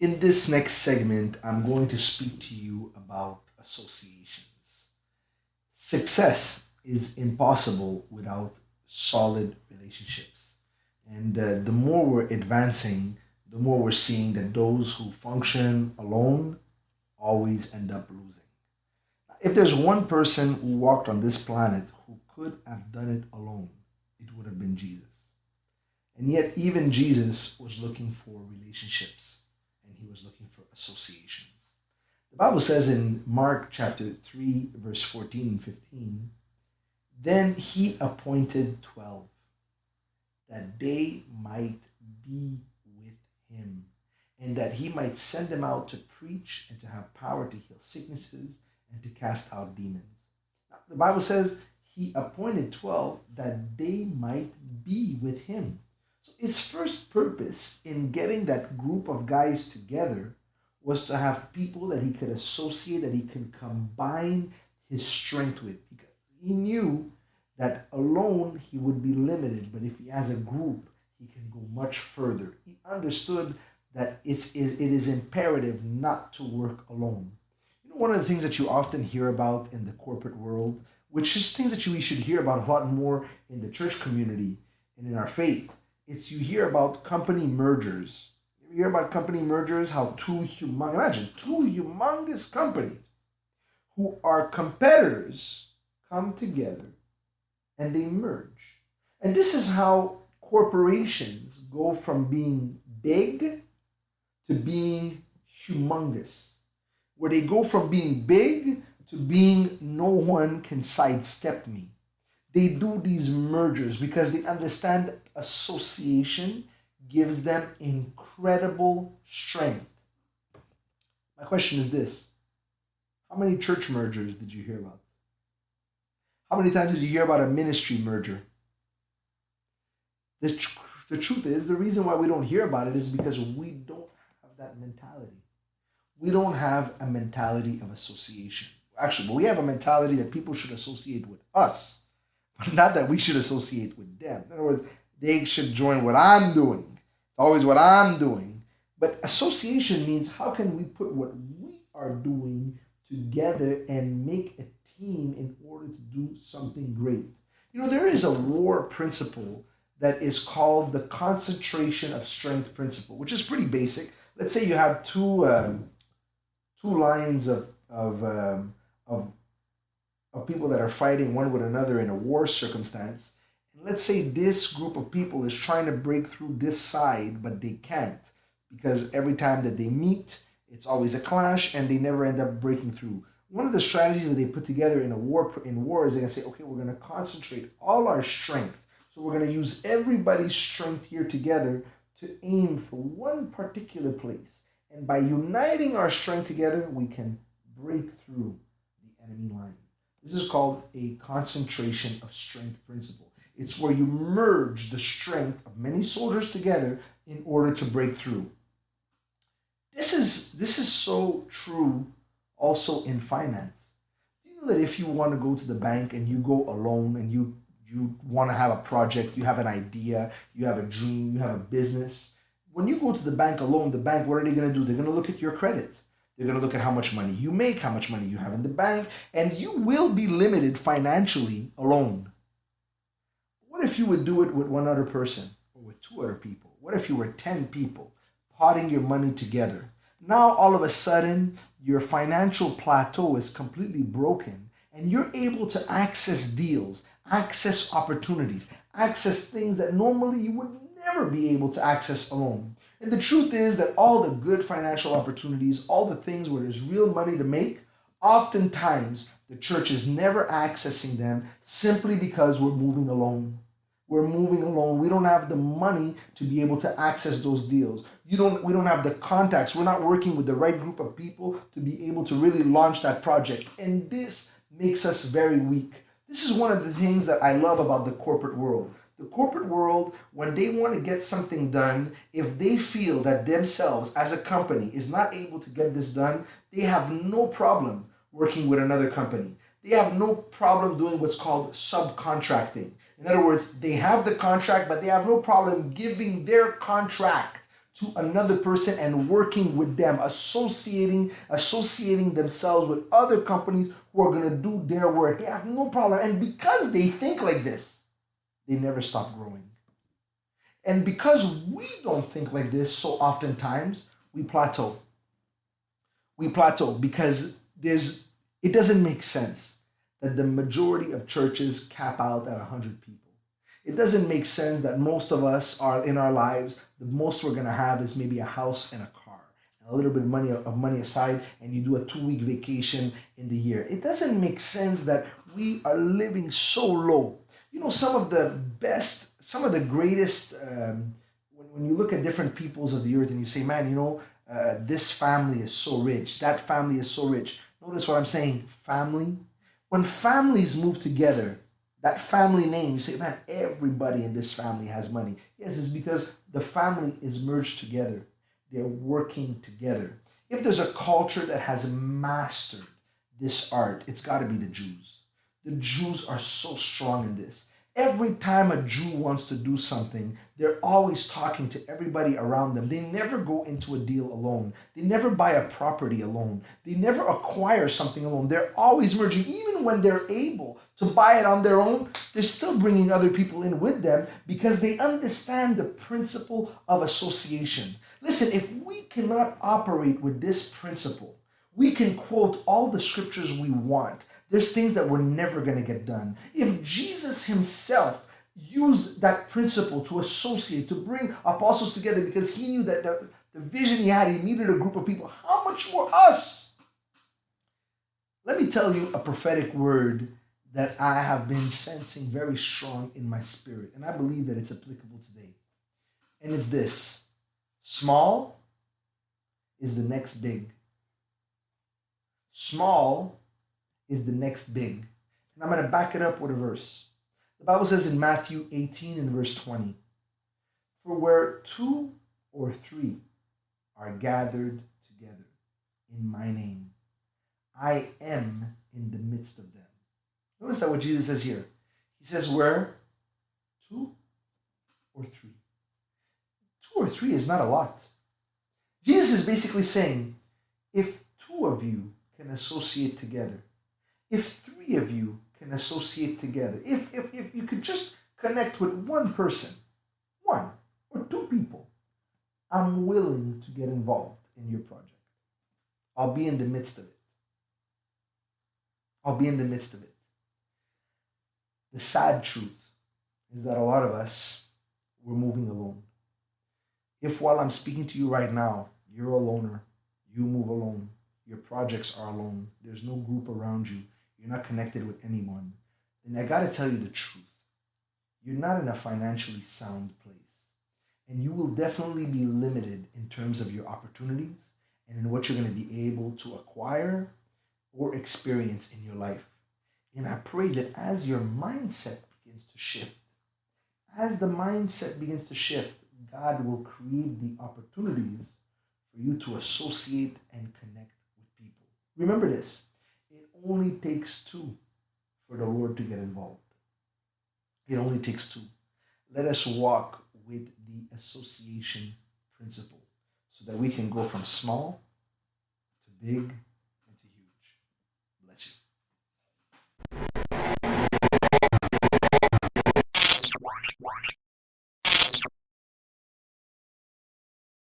In this next segment, I'm going to speak to you about associations. Success is impossible without solid relationships. And the more we're advancing, the more we're seeing that those who function alone always end up losing. If there's one person who walked on this planet who could have done it alone, it would have been Jesus. And yet, even Jesus was looking for relationships and he was looking for associations. The Bible says in Mark chapter 3, verse 14 and 15, then he appointed 12 that they might be with him and that he might send them out to preach and to have power to heal sicknesses and to cast out demons. Now, the Bible says he appointed 12 that they might be with him. So his first purpose in getting that group of guys together was to have people that he could associate, that he could combine his strength with. Because he knew that alone he would be limited, but if he has a group, he can go much further. He understood that it is imperative not to work alone. You know, one of the things that you often hear about in the corporate world, which is things that we should hear about a lot more in the church community and in our faith, it's you hear about company mergers. You hear about company mergers, how imagine two humongous companies who are competitors come together and they merge. And this is how corporations go from being big to being humongous, where they go from being big to being no one can sidestep me. They do these mergers because they understand that association gives them incredible strength. My question is this: how many church mergers did you hear about? How many times did you hear about a ministry merger? The, the truth is, the reason why we don't hear about it is because we don't have that mentality. We don't have a mentality of association. Actually, but we have a mentality that people should associate with us, but not that we should associate with them. In other words, they should join what I'm doing. It's always what I'm doing. But association means how can we put what we are doing together and make a team in order to do something great. You know, there is a war principle that is called the concentration of strength principle, which is pretty basic. Let's say you have two lines of people that are fighting one with another in a war circumstance. And let's say this group of people is trying to break through this side, but they can't because every time that they meet, it's always a clash and they never end up breaking through. One of the strategies that they put together in war is they're gonna say, okay, we're gonna concentrate all our strength. So we're gonna use everybody's strength here together to aim for one particular place. And by uniting our strength together, we can break through the enemy line. This is called a concentration of strength principle. It's where you merge the strength of many soldiers together in order to break through. This is so true also in finance. You know that if you want to go to the bank and you go alone and you want to have a project, you have an idea, you have a dream, you have a business, when you go to the bank alone, the bank, what are they going to do? They're going to look at your credit. They're going to look at how much money you make, how much money you have in the bank, and you will be limited financially alone. What if you would do it with one other person or with two other people? What if you were 10 people potting your money together? Now, all of a sudden, your financial plateau is completely broken and you're able to access deals, access opportunities, access things that normally you would never be able to access alone. And the truth is that all the good financial opportunities, all the things where there's real money to make, oftentimes the church is never accessing them simply because we're moving alone. We're moving alone. We don't have the money to be able to access those deals. We don't have the contacts. We're not working with the right group of people to be able to really launch that project. And this makes us very weak. This is one of the things that I love about the corporate world. The corporate world, when they want to get something done, if they feel that themselves as a company is not able to get this done, they have no problem working with another company. They have no problem doing what's called subcontracting. In other words, they have the contract, but they have no problem giving their contract to another person and working with them, associating themselves with other companies who are going to do their work. They have no problem. And because they think like this, they never stop growing. And because we don't think like this, so oftentimes we plateau. We plateau because it doesn't make sense that the majority of churches cap out at 100 people. It doesn't make sense that most of us are in our lives, the most we're gonna have is maybe a house and a car, and a little bit of money aside, and you do a 2 week vacation in the year. It doesn't make sense that we are living so low. You know, some of the greatest. When you look at different peoples of the earth and you say, man, this family is so rich, that family is so rich. Notice what I'm saying, family. When families move together, that family name, you say, man, everybody in this family has money. Yes, it's because the family is merged together. They're working together. If there's a culture that has mastered this art, it's got to be the Jews. The Jews are so strong in this. Every time a Jew wants to do something, they're always talking to everybody around them. They never go into a deal alone. They never buy a property alone. They never acquire something alone. They're always merging. Even when they're able to buy it on their own, they're still bringing other people in with them because they understand the principle of association. Listen, if we cannot operate with this principle, we can quote all the scriptures we want. There's things that we're never going to get done. If Jesus himself used that principle to associate, to bring apostles together because he knew that the vision he had, he needed a group of people, how much more us? Let me tell you a prophetic word that I have been sensing very strong in my spirit, and I believe that it's applicable today. And it's this: small is the next big. Small is the next big. And I'm going to back it up with a verse. The Bible says in Matthew 18 and verse 20, for where 2 or 3 are gathered together in my name, I am in the midst of them. Notice that what Jesus says here. He says where 2 or 3. 2 or 3 is not a lot. Jesus is basically saying, if 2 of you can associate together, if 3 of you can associate together, if you could just connect with one person, 1 or 2 people, I'm willing to get involved in your project. I'll be in the midst of it. I'll be in the midst of it. The sad truth is that a lot of us, we're moving alone. If while I'm speaking to you right now, you're a loner, you move alone, your projects are alone, there's no group around you, you're not connected with anyone, then I got to tell you the truth. You're not in a financially sound place. And you will definitely be limited in terms of your opportunities and in what you're going to be able to acquire or experience in your life. And I pray that as your mindset begins to shift, as the mindset begins to shift, God will create the opportunities for you to associate and connect with people. Remember this, it only takes 2 for the Lord to get involved. It only takes 2. Let us walk with the association principle so that we can go from small to big